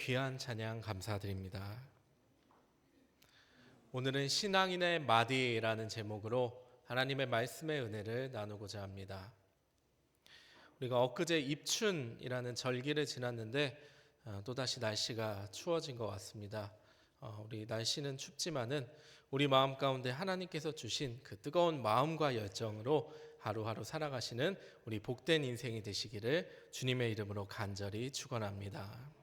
귀한 찬양 감사드립니다. 오늘은 신앙인의 마디라는 제목으로 하나님의 말씀의 은혜를 나누고자 합니다. 우리가 엊그제 입춘이라는 절기를 지났는데 또다시 날씨가 추워진 것 같습니다. 우리 날씨는 춥지만은 우리 마음 가운데 하나님께서 주신 그 뜨거운 마음과 열정으로 하루하루 살아가시는 우리 복된 인생이 되시기를 주님의 이름으로 간절히 축원합니다.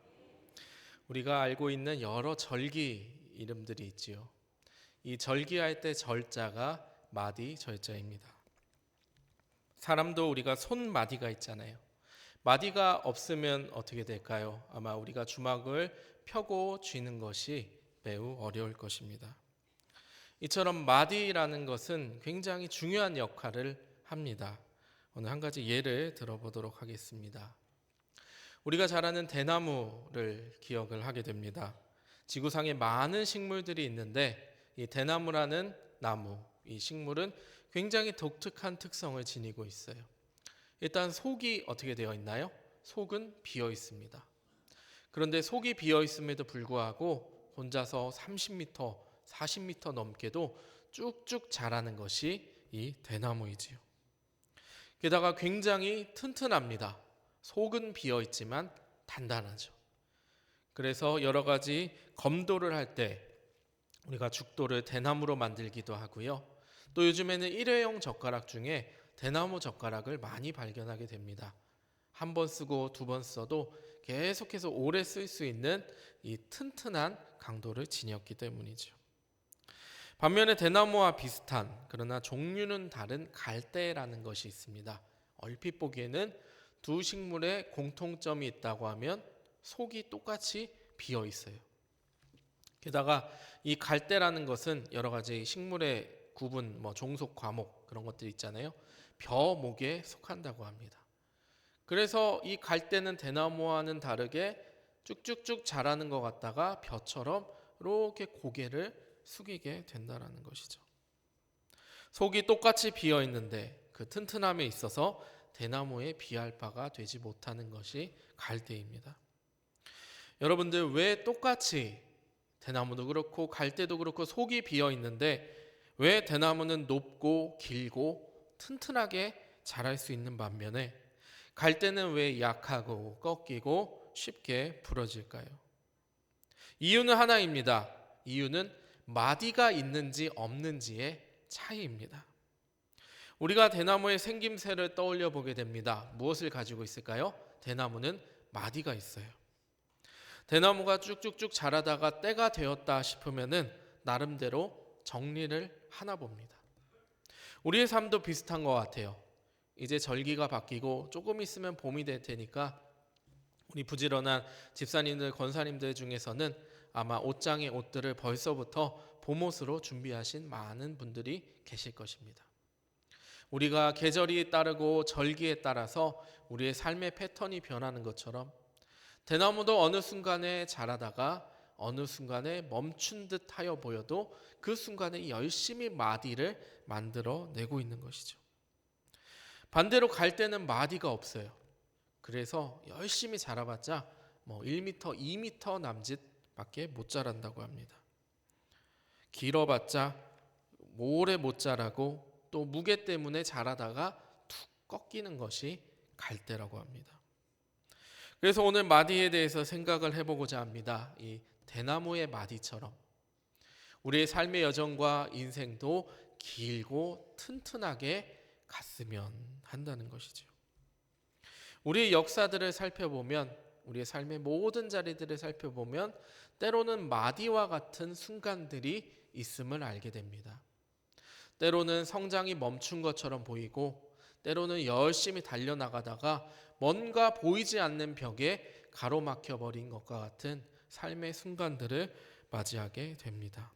우리가 알고 있는 여러 절기 이름들이 있지요. 이 절기할 때 절자가 마디 절자입니다. 사람도 우리가 손마디가 있잖아요. 마디가 없으면 어떻게 될까요? 아마 우리가 주먹을 펴고 쥐는 것이 매우 어려울 것입니다. 이처럼 마디라는 것은 굉장히 중요한 역할을 합니다. 오늘 한 가지 예를 들어보도록 하겠습니다. 우리가 잘 아는 대나무를 기억을 하게 됩니다. 지구상에 많은 식물들이 있는데 이 대나무라는 나무, 이 식물은 굉장히 독특한 특성을 지니고 있어요. 일단 속이 어떻게 되어 있나요? 속은 비어 있습니다. 그런데 속이 비어 있음에도 불구하고 혼자서 30m, 40m 넘게도 쭉쭉 자라는 것이 이 대나무이지요. 게다가 굉장히 튼튼합니다. 속은 비어 있지만 단단하죠. 그래서 여러 가지 검도를 할 때 우리가 죽도를 대나무로 만들기도 하고요. 또 요즘에는 일회용 젓가락 중에 대나무 젓가락을 많이 발견하게 됩니다. 한 번 쓰고 두 번 써도 계속해서 오래 쓸 수 있는 이 튼튼한 강도를 지녔기 때문이죠. 반면에 대나무와 비슷한 그러나 종류는 다른 갈대라는 것이 있습니다. 얼핏 보기에는 두 식물에 공통점이 있다고 하면 속이 똑같이 비어 있어요. 게다가 이 갈대라는 것은 여러 가지 식물의 구분, 종속, 과목 그런 것들 있잖아요. 벼목에 속한다고 합니다. 그래서 이 갈대는 대나무와는 다르게 쭉쭉쭉 자라는 것 같다가 벼처럼 이렇게 고개를 숙이게 된다는 것이죠. 속이 똑같이 비어 있는데 그 튼튼함에 있어서 대나무에 비할 바가 되지 못하는 것이 갈대입니다. 여러분들 왜 똑같이 대나무도 그렇고 갈대도 그렇고 속이 비어 있는데 왜 대나무는 높고 길고 튼튼하게 자랄 수 있는 반면에 갈대는 왜 약하고 꺾이고 쉽게 부러질까요? 이유는 하나입니다. 이유는 마디가 있는지 없는지의 차이입니다. 우리가 대나무의 생김새를 떠올려 보게 됩니다. 무엇을 가지고 있을까요? 대나무는 마디가 있어요. 대나무가 쭉쭉쭉 자라다가 때가 되었다 싶으면은 나름대로 정리를 하나 봅니다. 우리의 삶도 비슷한 것 같아요. 이제 절기가 바뀌고 조금 있으면 봄이 될 테니까 우리 부지런한 집사님들, 권사님들 중에서는 아마 옷장의 옷들을 벌써부터 봄옷으로 준비하신 많은 분들이 계실 것입니다. 우리가 계절이 따르고 절기에 따라서 우리의 삶의 패턴이 변하는 것처럼 대나무도 어느 순간에 자라다가 어느 순간에 멈춘 듯 하여 보여도 그 순간에 열심히 마디를 만들어내고 있는 것이죠. 반대로 갈대는 마디가 없어요. 그래서 열심히 자라봤자 1m, 2m 남짓밖에 못 자란다고 합니다. 길어봤자 오래 못 자라고 또 무게 때문에 자라다가 툭 꺾이는 것이 갈대라고 합니다. 그래서 오늘 마디에 대해서 생각을 해보고자 합니다. 이 대나무의 마디처럼 우리의 삶의 여정과 인생도 길고 튼튼하게 갔으면 한다는 것이죠. 우리의 역사들을 살펴보면 우리의 삶의 모든 자리들을 살펴보면 때로는 마디와 같은 순간들이 있음을 알게 됩니다. 때로는 성장이 멈춘 것처럼 보이고 때로는 열심히 달려나가다가 뭔가 보이지 않는 벽에 가로막혀 버린 것과 같은 삶의 순간들을 맞이하게 됩니다.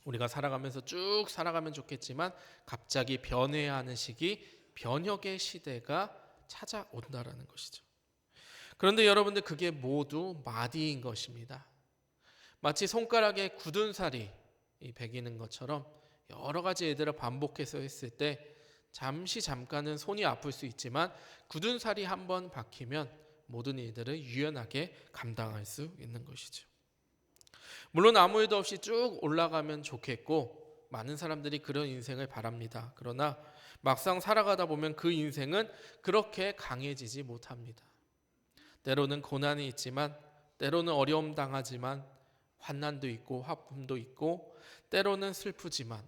우리가 살아가면서 쭉 살아가면 좋겠지만 갑자기 변해야 하는 시기, 변혁의 시대가 찾아온다라는 것이죠. 그런데 여러분들 그게 모두 마디인 것입니다. 마치 손가락에 굳은 살이 배기는 것처럼 여러 가지 일들을 반복해서 했을 때 잠깐은 손이 아플 수 있지만 굳은 살이 한번 박히면 모든 일들을 유연하게 감당할 수 있는 것이죠. 물론 아무 일도 없이 쭉 올라가면 좋겠고 많은 사람들이 그런 인생을 바랍니다. 그러나 막상 살아가다 보면 그 인생은 그렇게 강해지지 못합니다. 때로는 고난이 있지만, 때로는 어려움 당하지만, 환난도 있고 화품도 있고, 때로는 슬프지만,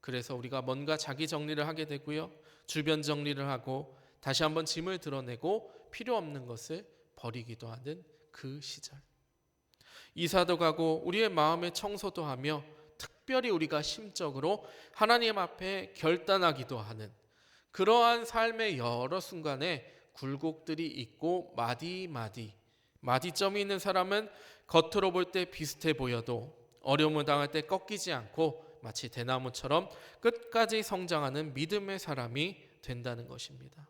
그래서 우리가 뭔가 자기 정리를 하게 되고요, 주변 정리를 하고 다시 한번 짐을 드러내고 필요 없는 것을 버리기도 하는 그 시절, 이사도 가고 우리의 마음의 청소도 하며 특별히 우리가 심적으로 하나님 앞에 결단하기도 하는 그러한 삶의 여러 순간에 굴곡들이 있고 마디점이 있는 사람은 겉으로 볼 때 비슷해 보여도 어려움을 당할 때 꺾이지 않고 마치 대나무처럼 끝까지 성장하는 믿음의 사람이 된다는 것입니다.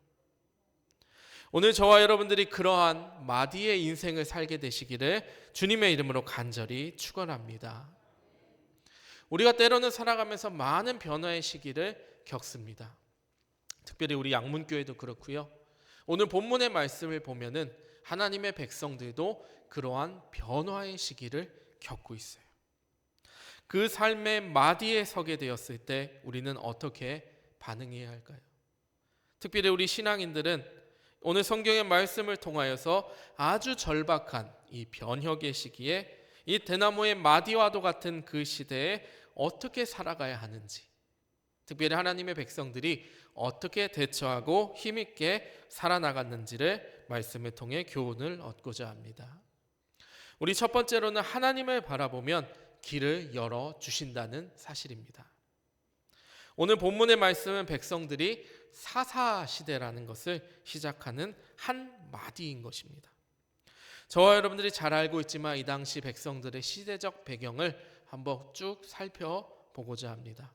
오늘 저와 여러분들이 그러한 마디의 인생을 살게 되시기를 주님의 이름으로 간절히 축원합니다. 우리가 때로는 살아가면서 많은 변화의 시기를 겪습니다. 특별히 우리 양문교회도 그렇고요. 오늘 본문의 말씀을 보면은 하나님의 백성들도 그러한 변화의 시기를 겪고 있어요. 그 삶의 마디에 서게 되었을 때 우리는 어떻게 반응해야 할까요? 특별히 우리 신앙인들은 오늘 성경의 말씀을 통하여서 아주 절박한 이 변혁의 시기에 이 대나무의 마디와도 같은 그 시대에 어떻게 살아가야 하는지, 특별히 하나님의 백성들이 어떻게 대처하고 힘있게 살아나갔는지를 말씀을 통해 교훈을 얻고자 합니다. 우리 첫 번째로는 하나님을 바라보면 길을 열어주신다는 사실입니다. 오늘 본문의 말씀은 백성들이 사사시대라는 것을 시작하는 한 마디인 것입니다. 저와 여러분들이 잘 알고 있지만 이 당시 백성들의 시대적 배경을 한번 쭉 살펴보고자 합니다.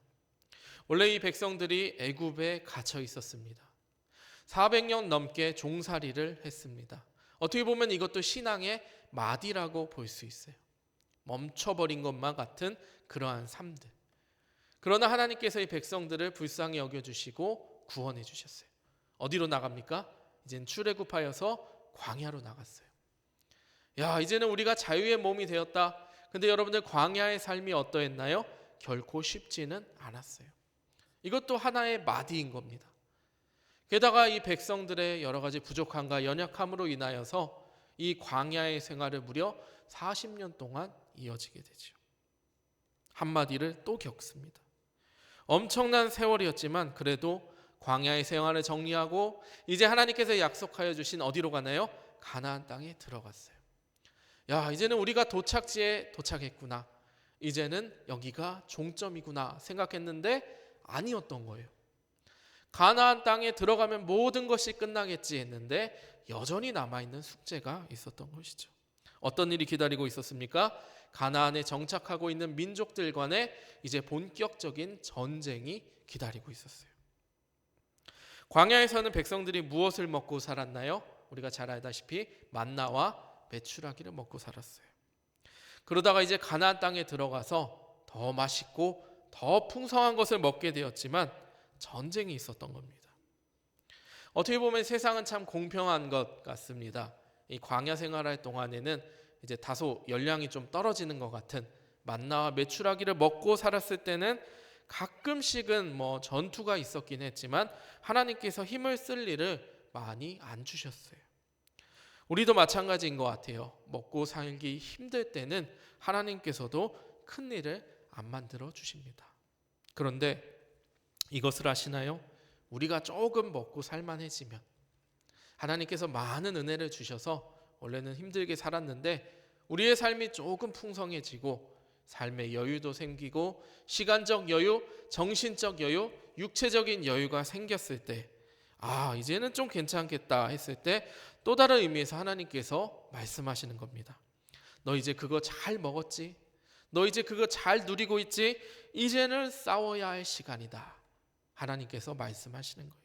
원래 이 백성들이 애굽에 갇혀 있었습니다. 400년 넘게 종살이를 했습니다. 어떻게 보면 이것도 신앙의 마디라고 볼 수 있어요. 멈춰버린 것만 같은 그러한 삶들. 그러나 하나님께서 이 백성들을 불쌍히 여겨주시고 구원해 주셨어요. 어디로 나갑니까? 이제는 출애굽하여서 광야로 나갔어요. 야, 이제는 우리가 자유의 몸이 되었다. 근데 여러분들 광야의 삶이 어떠했나요? 결코 쉽지는 않았어요. 이것도 하나의 마디인 겁니다. 게다가 이 백성들의 여러 가지 부족함과 연약함으로 인하여서 이 광야의 생활을 무려 40년 동안 이어지게 되죠. 한마디를 또 겪습니다. 엄청난 세월이었지만 그래도 광야의 생활을 정리하고 이제 하나님께서 약속하여 주신 어디로 가나요? 가나안 땅에 들어갔어요. 야, 이제는 우리가 도착지에 도착했구나. 이제는 여기가 종점이구나 생각했는데 아니었던 거예요. 가나안 땅에 들어가면 모든 것이 끝나겠지 했는데 여전히 남아있는 숙제가 있었던 것이죠. 어떤 일이 기다리고 있었습니까? 가나안에 정착하고 있는 민족들 간에 이제 본격적인 전쟁이 기다리고 있었어요. 광야에서는 백성들이 무엇을 먹고 살았나요? 우리가 잘 알다시피 만나와 메추라기를 먹고 살았어요. 그러다가 이제 가나안 땅에 들어가서 더 맛있고 더 풍성한 것을 먹게 되었지만 전쟁이 있었던 겁니다. 어떻게 보면 세상은 참 공평한 것 같습니다. 이 광야 생활할 동안에는 이제 다소 열량이 좀 떨어지는 것 같은 만나와 메추라기를 먹고 살았을 때는 가끔씩은 전투가 있었긴 했지만 하나님께서 힘을 쓸 일을 많이 안 주셨어요. 우리도 마찬가지인 것 같아요. 먹고 살기 힘들 때는 하나님께서도 큰 일을 안 만들어 주십니다. 그런데 이것을 아시나요? 우리가 조금 먹고 살만해지면 하나님께서 많은 은혜를 주셔서 원래는 힘들게 살았는데 우리의 삶이 조금 풍성해지고 삶의 여유도 생기고 시간적 여유, 정신적 여유, 육체적인 여유가 생겼을 때 이제는 좀 괜찮겠다 했을 때 또 다른 의미에서 하나님께서 말씀하시는 겁니다. 너 이제 그거 잘 먹었지? 너 이제 그거 잘 누리고 있지? 이제는 싸워야 할 시간이다. 하나님께서 말씀하시는 거예요.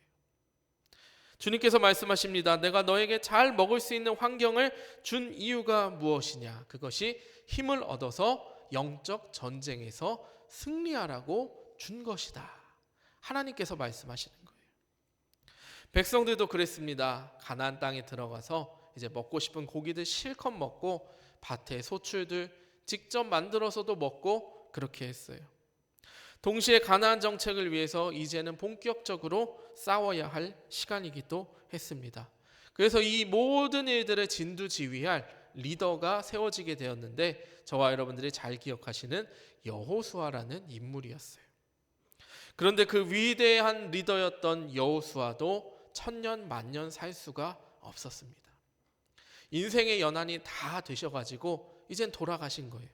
주님께서 말씀하십니다. 내가 너에게 잘 먹을 수 있는 환경을 준 이유가 무엇이냐? 그것이 힘을 얻어서 영적 전쟁에서 승리하라고 준 것이다. 하나님께서 말씀하시는 거예요. 백성들도 그랬습니다. 가나안 땅에 들어가서 이제 먹고 싶은 고기들 실컷 먹고 밭에 소출들 직접 만들어서도 먹고 그렇게 했어요. 동시에 가나안 정책을 위해서 이제는 본격적으로 싸워야 할 시간이기도 했습니다. 그래서 이 모든 일들을 진두지휘할 리더가 세워지게 되었는데 저와 여러분들이 잘 기억하시는 여호수아라는 인물이었어요. 그런데 그 위대한 리더였던 여호수아도 천년 만년 살 수가 없었습니다. 인생의 연한이 다 되셔가지고 이젠 돌아가신 거예요.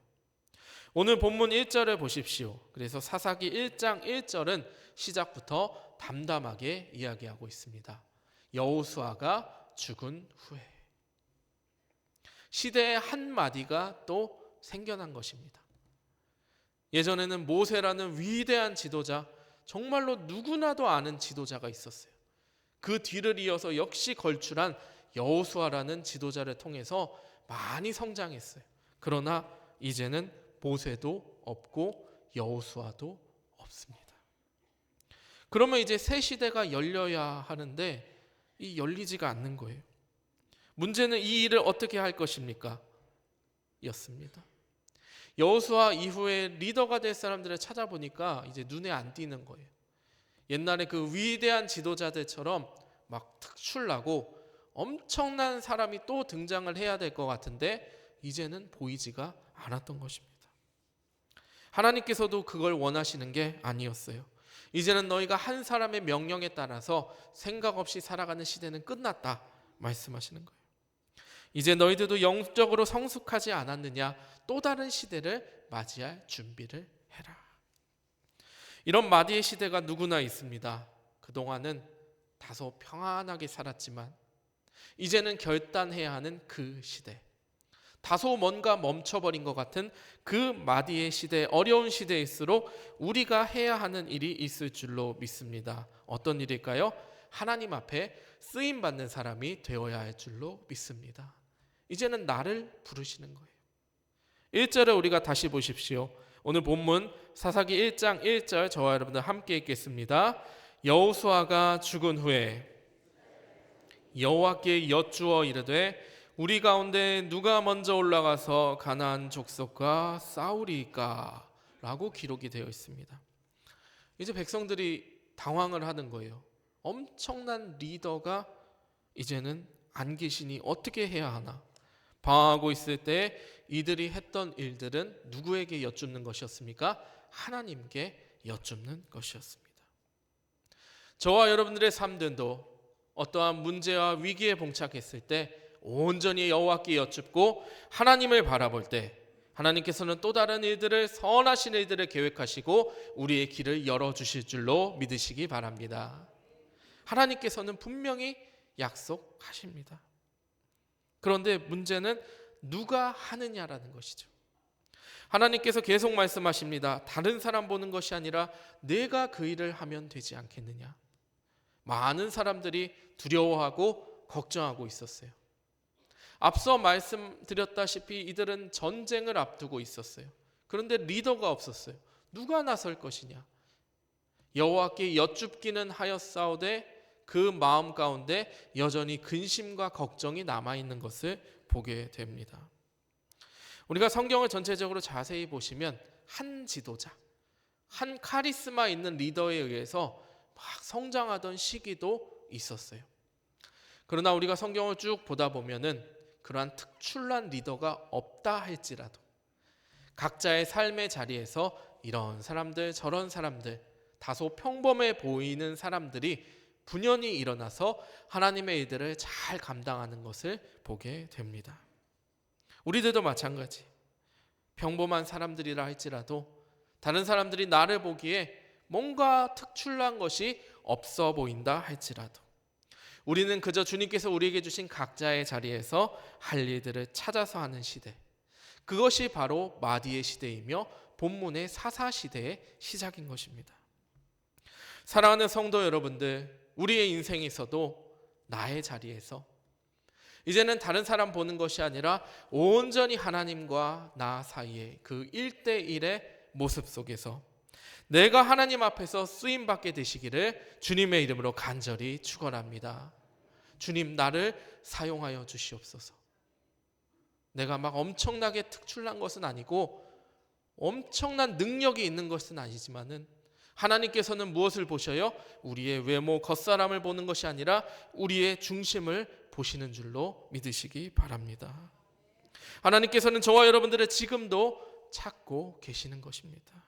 오늘 본문 1절을 보십시오. 그래서 사사기 1장 1절은 시작부터 담담하게 이야기하고 있습니다. 여호수아가 죽은 후에 시대의 한마디가 또 생겨난 것입니다. 예전에는 모세라는 위대한 지도자, 정말로 누구나도 아는 지도자가 있었어요. 그 뒤를 이어서 역시 걸출한 여호수아라는 지도자를 통해서 많이 성장했어요. 그러나 이제는 모세도 없고 여호수아도 없습니다. 그러면 이제 새 시대가 열려야 하는데 이 열리지가 않는 거예요. 문제는 이 일을 어떻게 할 것입니까? 였습니다. 여호수아 이후에 리더가 될 사람들을 찾아보니까 이제 눈에 안 띄는 거예요. 옛날에 그 위대한 지도자들처럼 막 특출나고 엄청난 사람이 또 등장을 해야 될 것 같은데 이제는 보이지가 않았던 것입니다. 하나님께서도 그걸 원하시는 게 아니었어요. 이제는 너희가 한 사람의 명령에 따라서 생각 없이 살아가는 시대는 끝났다 말씀하시는 거예요. 이제 너희들도 영적으로 성숙하지 않았느냐? 또 다른 시대를 맞이할 준비를 해라. 이런 마디의 시대가 누구나 있습니다. 그동안은 다소 평안하게 살았지만 이제는 결단해야 하는 그 시대, 다소 뭔가 멈춰버린 것 같은 그 마디의 시대, 어려운 시대일수록 우리가 해야 하는 일이 있을 줄로 믿습니다. 어떤 일일까요? 하나님 앞에 쓰임받는 사람이 되어야 할 줄로 믿습니다. 이제는 나를 부르시는 거예요. 1절을 우리가 다시 보십시오. 오늘 본문 사사기 1장 1절 저와 여러분들 함께 읽겠습니다. 여호수아가 죽은 후에 여호와께 여쭈어 이르되 우리 가운데 누가 먼저 올라가서 가나안 족속과 싸우리까? 라고 기록이 되어 있습니다. 이제 백성들이 당황을 하는 거예요. 엄청난 리더가 이제는 안 계시니 어떻게 해야 하나? 방황하고 있을 때 이들이 했던 일들은 누구에게 여쭙는 것이었습니까? 하나님께 여쭙는 것이었습니다. 저와 여러분들의 삶들도 어떠한 문제와 위기에 봉착했을 때 온전히 여호와께 여쭙고 하나님을 바라볼 때 하나님께서는 또 다른 일들을, 선하신 일들을 계획하시고 우리의 길을 열어주실 줄로 믿으시기 바랍니다. 하나님께서는 분명히 약속하십니다. 그런데 문제는 누가 하느냐라는 것이죠. 하나님께서 계속 말씀하십니다. 다른 사람 보는 것이 아니라 내가 그 일을 하면 되지 않겠느냐. 많은 사람들이 두려워하고 걱정하고 있었어요. 앞서 말씀드렸다시피 이들은 전쟁을 앞두고 있었어요. 그런데 리더가 없었어요. 누가 나설 것이냐. 여호와께 여쭙기는 하였사오되 그 마음 가운데 여전히 근심과 걱정이 남아있는 것을 보게 됩니다. 우리가 성경을 전체적으로 자세히 보시면 한 지도자, 한 카리스마 있는 리더에 의해서 막 성장하던 시기도 있었어요. 그러나 우리가 성경을 쭉 보다 보면은 그러한 특출난 리더가 없다 할지라도 각자의 삶의 자리에서 이런 사람들 저런 사람들 다소 평범해 보이는 사람들이 분연히 일어나서 하나님의 일들을 잘 감당하는 것을 보게 됩니다. 우리들도 마찬가지. 평범한 사람들이라 할지라도 다른 사람들이 나를 보기에 뭔가 특출난 것이 없어 보인다 할지라도 우리는 그저 주님께서 우리에게 주신 각자의 자리에서 할 일들을 찾아서 하는 시대, 그것이 바로 마디의 시대이며 본문의 사사 시대의 시작인 것입니다. 사랑하는 성도 여러분들, 우리의 인생에 있어도 나의 자리에서 이제는 다른 사람 보는 것이 아니라 온전히 하나님과 나 사이의 그 1대1의 모습 속에서 내가 하나님 앞에서 쓰임받게 되시기를 주님의 이름으로 간절히 축원합니다. 주님, 나를 사용하여 주시옵소서. 내가 막 엄청나게 특출난 것은 아니고 엄청난 능력이 있는 것은 아니지만은 하나님께서는 무엇을 보셔요? 우리의 외모, 겉사람을 보는 것이 아니라 우리의 중심을 보시는 줄로 믿으시기 바랍니다. 하나님께서는 저와 여러분들을 지금도 찾고 계시는 것입니다.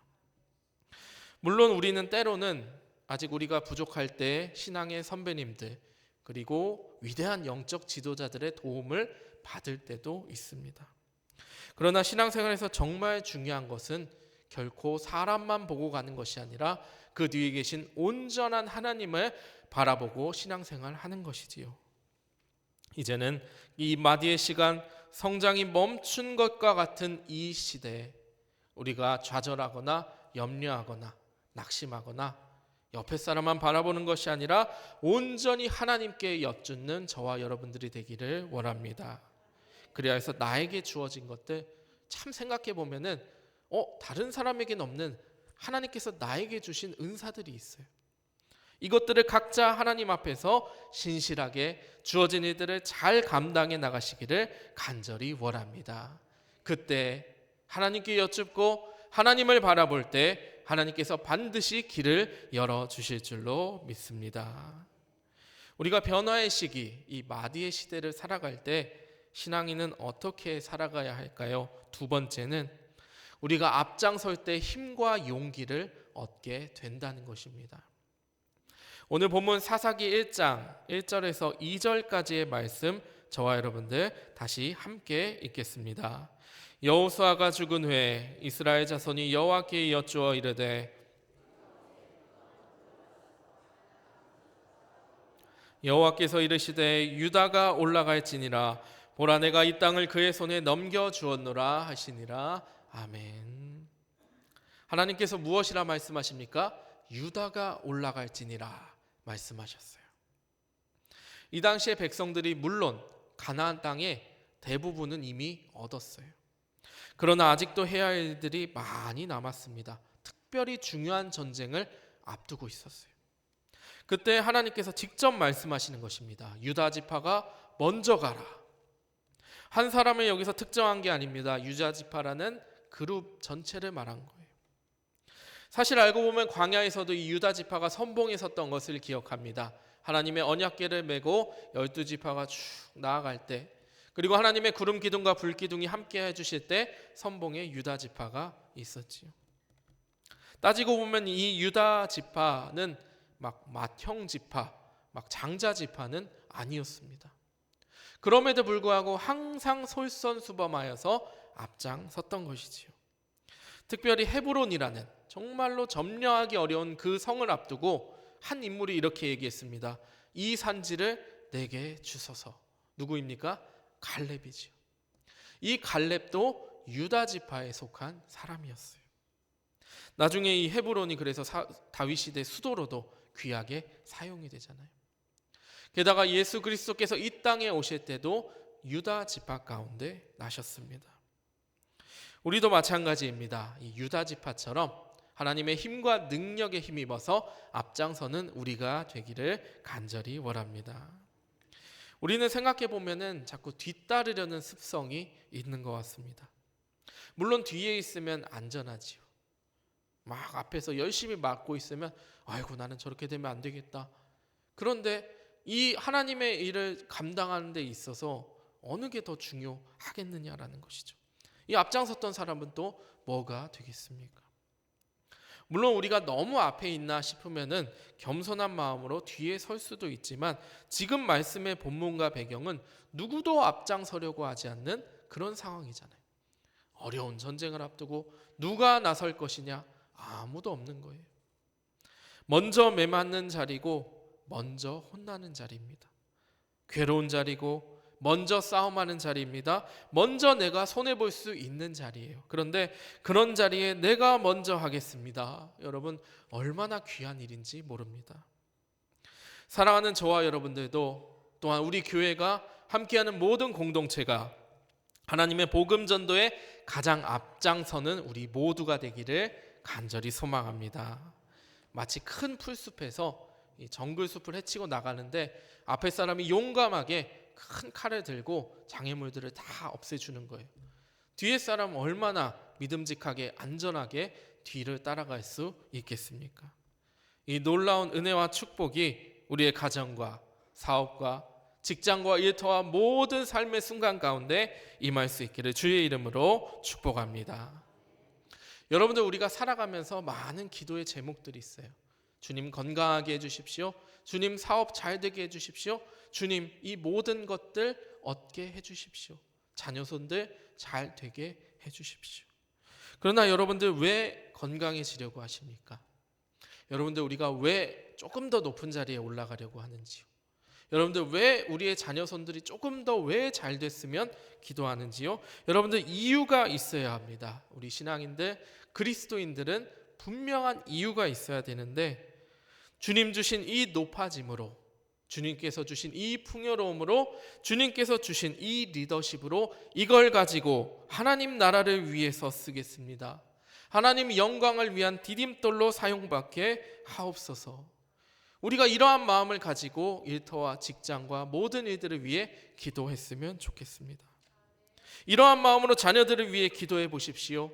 물론 우리는 때로는 아직 우리가 부족할 때 신앙의 선배님들 그리고 위대한 영적 지도자들의 도움을 받을 때도 있습니다. 그러나 신앙생활에서 정말 중요한 것은 결코 사람만 보고 가는 것이 아니라 그 뒤에 계신 온전한 하나님을 바라보고 신앙생활하는 것이지요. 이제는 이 마디의 시간, 성장이 멈춘 것과 같은 이 시대에 우리가 좌절하거나 염려하거나 낙심하거나 옆에 사람만 바라보는 것이 아니라 온전히 하나님께 여쭙는 저와 여러분들이 되기를 원합니다. 그래야 해서 나에게 주어진 것들 참 생각해 보면은 다른 사람에게는 없는 하나님께서 나에게 주신 은사들이 있어요. 이것들을 각자 하나님 앞에서 신실하게 주어진 일들을 잘 감당해 나가시기를 간절히 원합니다. 그때 하나님께 여쭙고 하나님을 바라볼 때 하나님께서 반드시 길을 열어주실 줄로 믿습니다. 우리가 변화의 시기, 이 마디의 시대를 살아갈 때 신앙인은 어떻게 살아가야 할까요? 두 번째는 우리가 앞장설 때 힘과 용기를 얻게 된다는 것입니다. 오늘 본문 사사기 1장 1절에서 2절까지의 말씀 저와 여러분들 다시 함께 읽겠습니다. 여호수아가 죽은 후에 이스라엘 자손이 여호와께 여쭈어 이르되 여호와께서 이르시되 유다가 올라갈지니라 보라 내가 이 땅을 그의 손에 넘겨 주었노라 하시니라. 아멘. 하나님께서 무엇이라 말씀하십니까? 유다가 올라갈지니라 말씀하셨어요. 이 당시의 백성들이 물론 가나안 땅의 대부분은 이미 얻었어요. 그러나 아직도 해야 할 일들이 많이 남았습니다. 특별히 중요한 전쟁을 앞두고 있었어요. 그때 하나님께서 직접 말씀하시는 것입니다. 유다 지파가 먼저 가라. 한 사람을 여기서 특정한 게 아닙니다. 유다 지파라는 그룹 전체를 말한 거예요. 사실 알고 보면 광야에서도 이 유다 지파가 선봉에 섰던 것을 기억합니다. 하나님의 언약궤를 메고 12지파가 쭉 나아갈 때, 그리고 하나님의 구름 기둥과 불 기둥이 함께 해주실 때 선봉에 유다 지파가 있었지요. 따지고 보면 이 유다 지파는 막 맏형 지파, 막 장자 지파는 아니었습니다. 그럼에도 불구하고 항상 솔선수범하여서 앞장섰던 것이지요. 특별히 헤브론이라는 정말로 점령하기 어려운 그 성을 앞두고 한 인물이 이렇게 얘기했습니다. 이 산지를 내게 주소서. 누구입니까? 갈렙이지요. 이 갈렙도 유다 지파에 속한 사람이었어요. 나중에 이 헤브론이 그래서 다윗 시대 수도로도 귀하게 사용이 되잖아요. 게다가 예수 그리스도께서 이 땅에 오실 때도 유다 지파 가운데 나셨습니다. 우리도 마찬가지입니다. 이 유다 지파처럼 하나님의 힘과 능력에 힘입어서 앞장서는 우리가 되기를 간절히 원합니다. 우리는 생각해 보면은 자꾸 뒤따르려는 습성이 있는 것 같습니다. 물론 뒤에 있으면 안전하지요. 막 앞에서 열심히 막고 있으면 아이고 나는 저렇게 되면 안 되겠다. 그런데 이 하나님의 일을 감당하는 데 있어서 어느 게 더 중요하겠느냐라는 것이죠. 이 앞장섰던 사람은 또 뭐가 되겠습니까? 물론 우리가 너무 앞에 있나 싶으면은 겸손한 마음으로 뒤에 설 수도 있지만 지금 말씀의 본문과 배경은 누구도 앞장서려고 하지 않는 그런 상황이잖아요. 어려운 전쟁을 앞두고 누가 나설 것이냐? 아무도 없는 거예요. 먼저 매맞는 자리고 먼저 혼나는 자리입니다. 괴로운 자리고 먼저 싸움하는 자리입니다. 먼저 내가 손해볼 수 있는 자리예요. 그런데 그런 자리에 내가 먼저 하겠습니다. 여러분 얼마나 귀한 일인지 모릅니다. 사랑하는 저와 여러분들도 또한 우리 교회가 함께하는 모든 공동체가 하나님의 복음 전도에 가장 앞장서는 우리 모두가 되기를 간절히 소망합니다. 마치 큰 풀숲에서 이 정글 숲을 헤치고 나가는데 앞에 사람이 용감하게 큰 칼을 들고 장애물들을 다 없애주는 거예요. 뒤에 사람은 얼마나 믿음직하게 안전하게 뒤를 따라갈 수 있겠습니까? 이 놀라운 은혜와 축복이 우리의 가정과 사업과 직장과 일터와 모든 삶의 순간 가운데 임할 수 있기를 주의 이름으로 축복합니다. 여러분들, 우리가 살아가면서 많은 기도의 제목들이 있어요. 주님 건강하게 해주십시오. 주님 사업 잘 되게 해주십시오. 주님 이 모든 것들 얻게 해주십시오. 자녀손들 잘 되게 해주십시오. 그러나 여러분들, 왜 건강해지려고 하십니까? 여러분들, 우리가 왜 조금 더 높은 자리에 올라가려고 하는지요? 여러분들, 왜 우리의 자녀손들이 조금 더 왜 잘 됐으면 기도하는지요? 여러분들, 이유가 있어야 합니다. 우리 신앙인들, 그리스도인들은 분명한 이유가 있어야 되는데, 주님 주신 이 높아짐으로, 주님께서 주신 이 풍요로움으로, 주님께서 주신 이 리더십으로 이걸 가지고 하나님 나라를 위해서 쓰겠습니다. 하나님 영광을 위한 디딤돌로 사용받게 하옵소서. 우리가 이러한 마음을 가지고 일터와 직장과 모든 일들을 위해 기도했으면 좋겠습니다. 이러한 마음으로 자녀들을 위해 기도해 보십시오.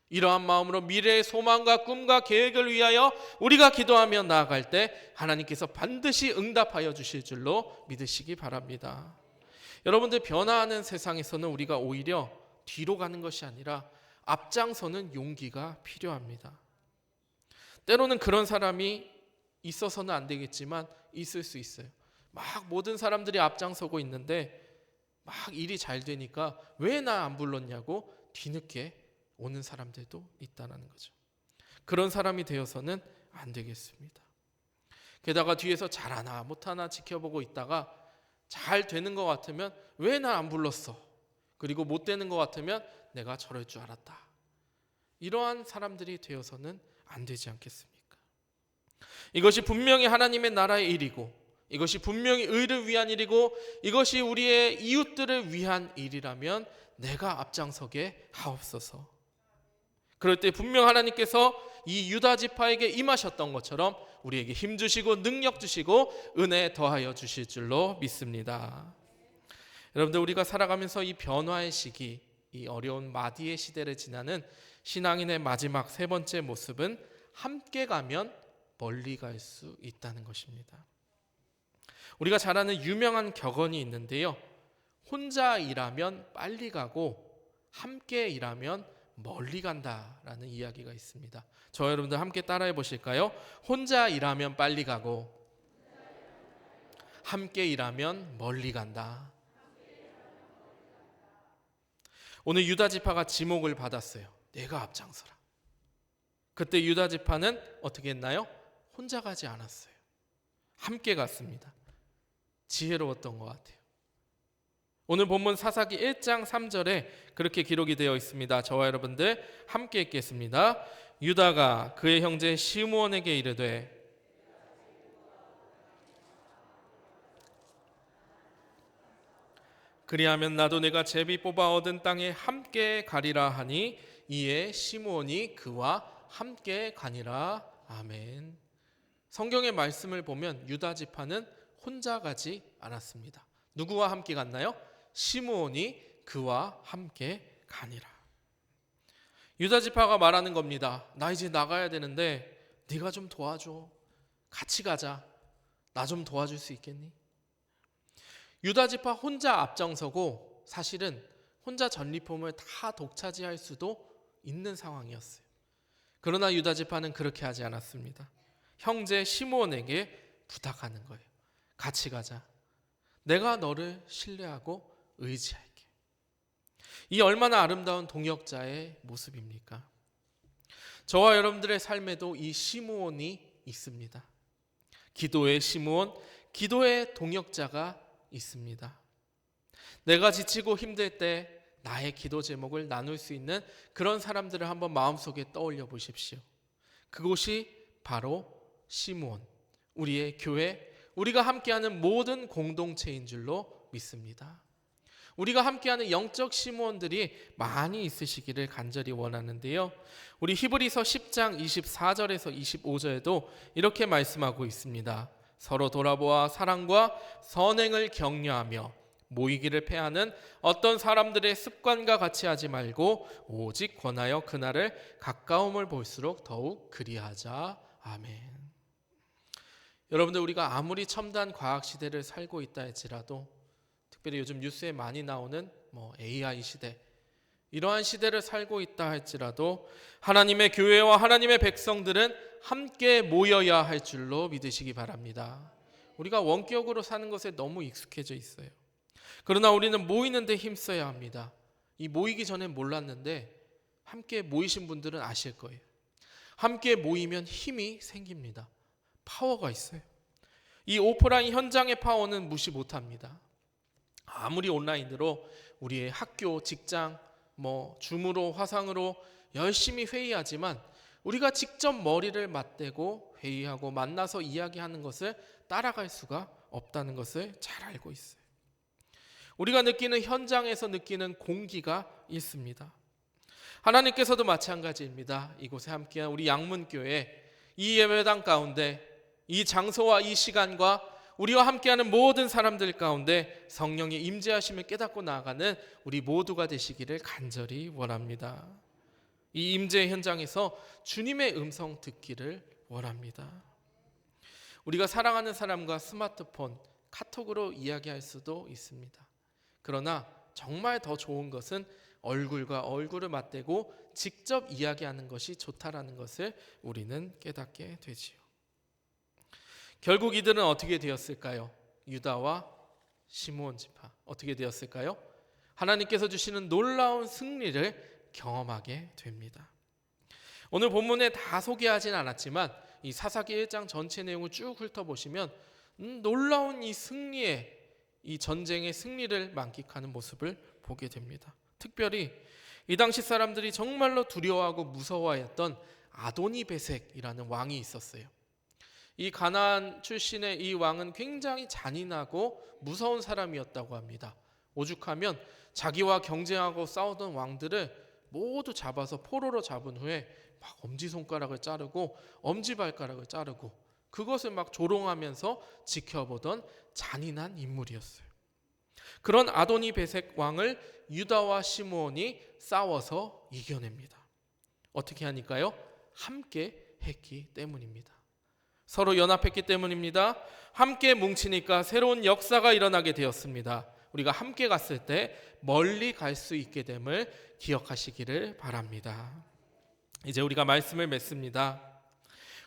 이러한 마음으로 미래의 소망과 꿈과 계획을 위하여 우리가 기도하며 나아갈 때 하나님께서 반드시 응답하여 주실 줄로 믿으시기 바랍니다. 여러분들, 변화하는 세상에서는 우리가 오히려 뒤로 가는 것이 아니라 앞장서는 용기가 필요합니다. 때로는 그런 사람이 있어서는 안 되겠지만 있을 수 있어요. 막 모든 사람들이 앞장서고 있는데 막 일이 잘 되니까 왜 나 안 불렀냐고 뒤늦게 오는 사람들도 있다는 거죠. 그런 사람이 되어서는 안 되겠습니다. 게다가 뒤에서 잘하나 못하나 지켜보고 있다가 잘 되는 것 같으면 왜 나 안 불렀어? 그리고 못 되는 것 같으면 내가 저럴 줄 알았다. 이러한 사람들이 되어서는 안 되지 않겠습니까? 이것이 분명히 하나님의 나라의 일이고, 이것이 분명히 의를 위한 일이고, 이것이 우리의 이웃들을 위한 일이라면 내가 앞장서게 하옵소서. 그럴 때 분명 하나님께서 이 유다 지파에게 임하셨던 것처럼 우리에게 힘 주시고 능력 주시고 은혜 더하여 주실 줄로 믿습니다. 여러분들, 우리가 살아가면서 이 변화의 시기, 이 어려운 마디의 시대를 지나는 신앙인의 마지막 세 번째 모습은 함께 가면 멀리 갈 수 있다는 것입니다. 우리가 잘 아는 유명한 격언이 있는데요, 혼자 일하면 빨리 가고 함께 일하면 멀리 간다라는 이야기가 있습니다. 저 여러분들 함께 따라해 보실까요? 혼자 일하면 빨리 가고 함께 일하면 멀리 간다. 오늘 유다 지파가 지목을 받았어요. 내가 앞장서라. 그때 유다 지파는 어떻게 했나요? 혼자 가지 않았어요. 함께 갔습니다. 지혜로웠던 것 같아요. 오늘 본문 사사기 1장 3절에 그렇게 기록이 되어 있습니다. 저와 여러분들 함께 읽겠습니다. 유다가 그의 형제 시므온에게 이르되 그리하면 나도 내가 제비 뽑아 얻은 땅에 함께 가리라 하니 이에 시므온이 그와 함께 가니라. 아멘. 성경의 말씀을 보면 유다 지파는 혼자 가지 않았습니다. 누구와 함께 갔나요? 시므온이 그와 함께 가니라. 유다 지파가 말하는 겁니다. 나 이제 나가야 되는데 네가 좀 도와줘. 같이 가자. 나 좀 도와줄 수 있겠니? 유다 지파 혼자 앞장서고 사실은 혼자 전리품을 다 독차지할 수도 있는 상황이었어요. 그러나 유다 지파는 그렇게 하지 않았습니다. 형제 시므온에게 부탁하는 거예요. 같이 가자. 내가 너를 신뢰하고 의지할게. 이 얼마나 아름다운 동역자의 모습입니까? 저와 여러분들의 삶에도 이 시므온이 있습니다. 기도의 시므온, 기도의 동역자가 있습니다. 내가 지치고 힘들 때 나의 기도 제목을 나눌 수 있는 그런 사람들을 한번 마음속에 떠올려 보십시오. 그곳이 바로 시므온, 우리의 교회, 우리가 함께하는 모든 공동체인 줄로 믿습니다. 우리가 함께하는 영적 시므온들이 많이 있으시기를 간절히 원하는데요. 우리 히브리서 10장 24절에서 25절에도 이렇게 말씀하고 있습니다. 서로 돌아보아 사랑과 선행을 격려하며 모이기를 패하는 어떤 사람들의 습관과 같이 하지 말고 오직 권하여 그날을 가까움을 볼수록 더욱 그리하자. 아멘. 여러분들, 우리가 아무리 첨단 과학 시대를 살고 있다 할지라도, 특별히 요즘 뉴스에 많이 나오는 AI 시대, 이러한 시대를 살고 있다 할지라도 하나님의 교회와 하나님의 백성들은 함께 모여야 할 줄로 믿으시기 바랍니다. 우리가 원격으로 사는 것에 너무 익숙해져 있어요. 그러나 우리는 모이는데 힘써야 합니다. 이 모이기 전엔 몰랐는데 함께 모이신 분들은 아실 거예요. 함께 모이면 힘이 생깁니다. 파워가 있어요. 이 오프라인 현장의 파워는 무시 못합니다. 아무리 온라인으로 우리의 학교, 직장, 줌으로, 화상으로 열심히 회의하지만 우리가 직접 머리를 맞대고 회의하고 만나서 이야기하는 것을 따라갈 수가 없다는 것을 잘 알고 있어요. 우리가 느끼는, 현장에서 느끼는 공기가 있습니다. 하나님께서도 마찬가지입니다. 이곳에 함께한 우리 양문교회, 이 예배당 가운데, 이 장소와 이 시간과 우리와 함께하는 모든 사람들 가운데 성령의 임재하심을 깨닫고 나아가는 우리 모두가 되시기를 간절히 원합니다. 이 임재 현장에서 주님의 음성 듣기를 원합니다. 우리가 사랑하는 사람과 스마트폰, 카톡으로 이야기할 수도 있습니다. 그러나 정말 더 좋은 것은 얼굴과 얼굴을 맞대고 직접 이야기하는 것이 좋다라는 것을 우리는 깨닫게 되지요. 결국 이들은 어떻게 되었을까요? 유다와 시므온 지파 어떻게 되었을까요? 하나님께서 주시는 놀라운 승리를 경험하게 됩니다. 오늘 본문에 다 소개하진 않았지만 이 사사기 1장 전체 내용을 쭉 훑어보시면 놀라운 이 승리의, 이 전쟁의 승리를 만끽하는 모습을 보게 됩니다. 특별히 이 당시 사람들이 정말로 두려워하고 무서워했던 아도니베섹이라는 왕이 있었어요. 이 가나안 출신의 이 왕은 굉장히 잔인하고 무서운 사람이었다고 합니다. 오죽하면 자기와 경쟁하고 싸우던 왕들을 모두 잡아서 포로로 잡은 후에 막 엄지손가락을 자르고 엄지발가락을 자르고 그것을 막 조롱하면서 지켜보던 잔인한 인물이었어요. 그런 아도니베섹 왕을 유다와 시므온이 싸워서 이겨냅니다. 어떻게 하니까요? 함께 했기 때문입니다. 서로 연합했기 때문입니다. 함께 뭉치니까 새로운 역사가 일어나게 되었습니다. 우리가 함께 갔을 때 멀리 갈 수 있게 됨을 기억하시기를 바랍니다. 이제 우리가 말씀을 맺습니다.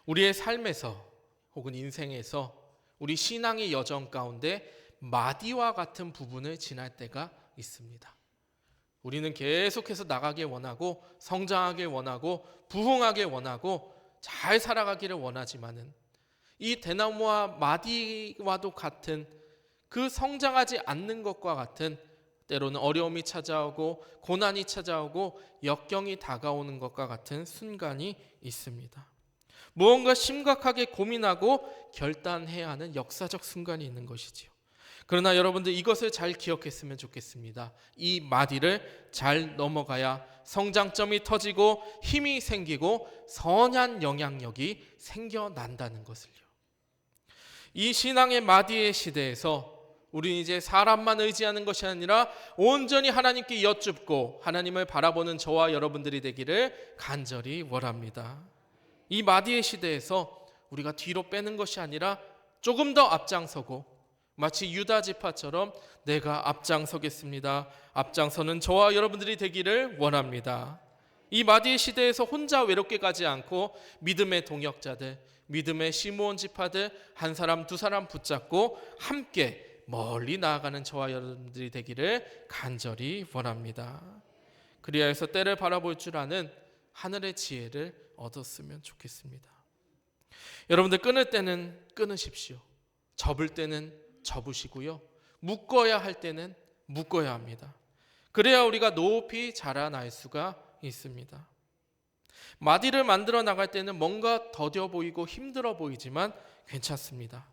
우리의 삶에서 혹은 인생에서 우리 신앙의 여정 가운데 마디와 같은 부분을 지날 때가 있습니다. 우리는 계속해서 나가길 원하고 성장하길 원하고 부흥하길 원하고 잘 살아가기를 원하지만은 이 대나무와 마디와도 같은 그 성장하지 않는 것과 같은 때로는 어려움이 찾아오고 고난이 찾아오고 역경이 다가오는 것과 같은 순간이 있습니다. 무언가 심각하게 고민하고 결단해야 하는 역사적 순간이 있는 것이지요. 그러나 여러분들 이것을 잘 기억했으면 좋겠습니다. 이 마디를 잘 넘어가야 성장점이 터지고 힘이 생기고 선한 영향력이 생겨난다는 것을요. 이 신앙의 마디의 시대에서 우리는 이제 사람만 의지하는 것이 아니라 온전히 하나님께 여쭙고 하나님을 바라보는 저와 여러분들이 되기를 간절히 원합니다. 이 마디의 시대에서 우리가 뒤로 빼는 것이 아니라 조금 더 앞장서고 마치 유다 지파처럼 내가 앞장서겠습니다. 앞장서는 저와 여러분들이 되기를 원합니다. 이 마디의 시대에서 혼자 외롭게 가지 않고 믿음의 동역자들, 믿음의 시므온 지파들 한 사람 두 사람 붙잡고 함께 멀리 나아가는 저와 여러분들이 되기를 간절히 원합니다. 그리하여서 때를 바라볼 줄 아는 하늘의 지혜를 얻었으면 좋겠습니다. 여러분들 끊을 때는 끊으십시오. 접을 때는 접으시고요. 묶어야 할 때는 묶어야 합니다. 그래야 우리가 높이 자라날 수가 있습니다. 마디를 만들어 나갈 때는 뭔가 더뎌 보이고 힘들어 보이지만 괜찮습니다.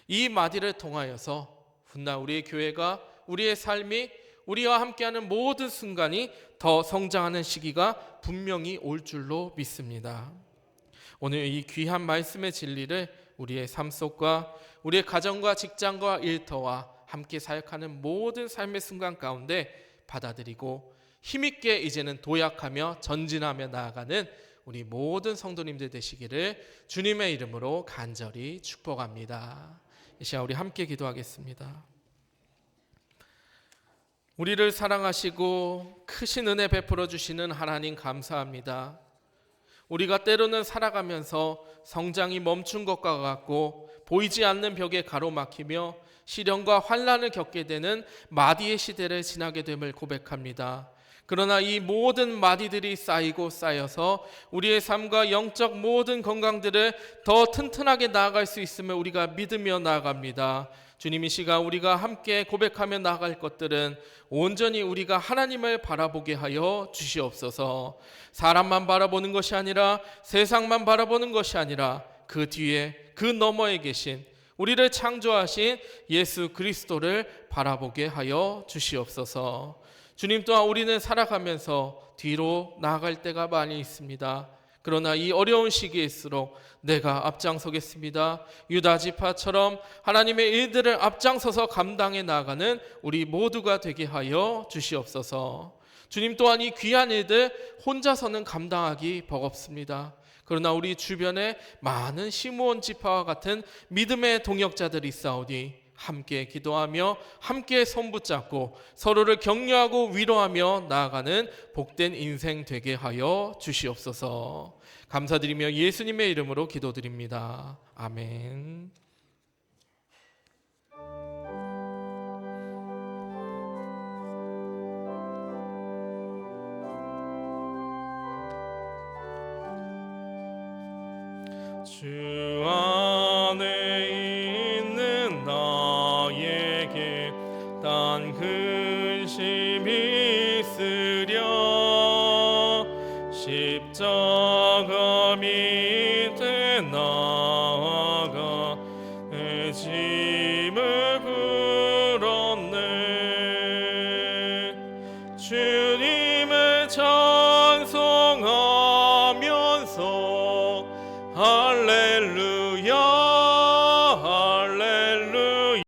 이 마디를 통하여서 훗날 우리의 교회가, 우리의 삶이 우리와 함께하는 모든 순간이 더 성장하는 시기가 분명히 올 줄로 믿습니다. 오늘 이 귀한 말씀의 진리를 우리의 삶 속과 우리의 가정과 직장과 일터와 함께 사역하는 모든 삶의 순간 가운데 받아들이고 힘있게 이제는 도약하며 전진하며 나아가는 우리 모든 성도님들 되시기를 주님의 이름으로 간절히 축복합니다. 이 시간 우리 함께 기도하겠습니다. 우리를 사랑하시고 크신 은혜 베풀어 주시는 하나님 감사합니다. 우리가 때로는 살아가면서 성장이 멈춘 것과 같고 보이지 않는 벽에 가로막히며 시련과 환난을 겪게 되는 마디의 시대를 지나게 됨을 고백합니다. 그러나 이 모든 마디들이 쌓이고 쌓여서 우리의 삶과 영적 모든 건강들을 더 튼튼하게 나아갈 수 있음을 우리가 믿으며 나아갑니다. 주님, 이 시간 우리가 함께 고백하며 나아갈 것들은 온전히 우리가 하나님을 바라보게 하여 주시옵소서. 사람만 바라보는 것이 아니라 세상만 바라보는 것이 아니라 그 뒤에 그 너머에 계신 우리를 창조하신 예수 그리스도를 바라보게 하여 주시옵소서. 주님, 또한 우리는 살아가면서 뒤로 나아갈 때가 많이 있습니다. 그러나 이 어려운 시기일수록 내가 앞장서겠습니다. 유다 지파처럼 하나님의 일들을 앞장서서 감당해 나가는 우리 모두가 되게 하여 주시옵소서. 주님, 또한 이 귀한 일들 혼자서는 감당하기 버겁습니다. 그러나 우리 주변에 많은 시므온 지파와 같은 믿음의 동역자들이 있사오니 함께 기도하며 함께 손붙잡고 서로를 격려하고 위로하며 나아가는 복된 인생 되게 하여 주시옵소서. 감사드리며 예수님의 이름으로 기도드립니다. 아멘. 주 안에 있는 나에게 단 근심이 있으랴. 십자가 밑에 나아가 지